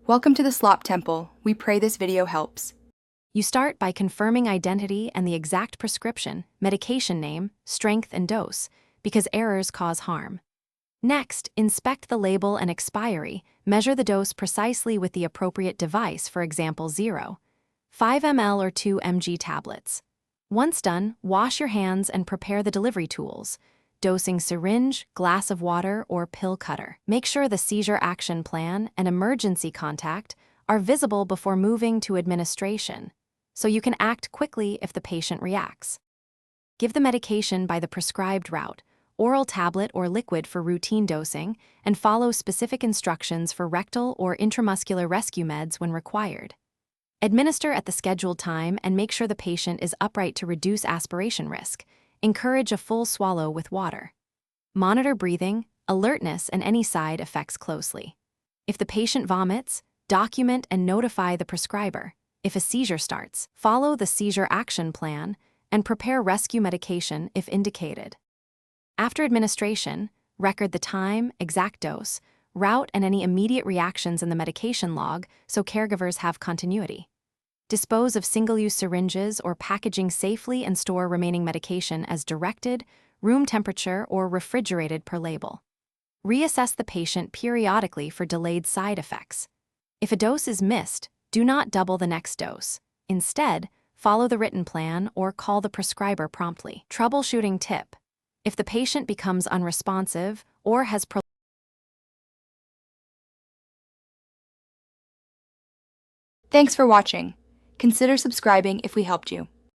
Welcome to the Slop Temple. We pray this video helps. You start by confirming identity and the exact prescription, medication name, strength, and dose, because errors cause harm. Next, inspect the label and expiry, measure the dose precisely with the appropriate device, for example 0, 5 ml or 2 mg tablets. Once done, wash your hands and prepare the delivery tools, dosing syringe, glass of water, or pill cutter. Make sure the seizure action plan and emergency contact are visible before moving to administration, so you can act quickly if the patient reacts. Give the medication by the prescribed route, oral tablet or liquid for routine dosing, and follow specific instructions for rectal or intramuscular rescue meds when required. Administer at the scheduled time and make sure the patient is upright to reduce aspiration risk. Encourage a full swallow with water. Monitor breathing, alertness, and any side effects closely. If the patient vomits, document and notify the prescriber. If a seizure starts, follow the seizure action plan and prepare rescue medication if indicated. After administration, record the time, exact dose, route, and any immediate reactions in the medication log so caregivers have continuity. Dispose of single-use syringes or packaging safely and store remaining medication as directed, room temperature, or refrigerated per label. Reassess the patient periodically for delayed side effects. If a dose is missed, do not double the next dose. Instead, follow the written plan or call the prescriber promptly. Troubleshooting tip: if the patient becomes unresponsive or has Thanks for watching. Consider subscribing if we helped you.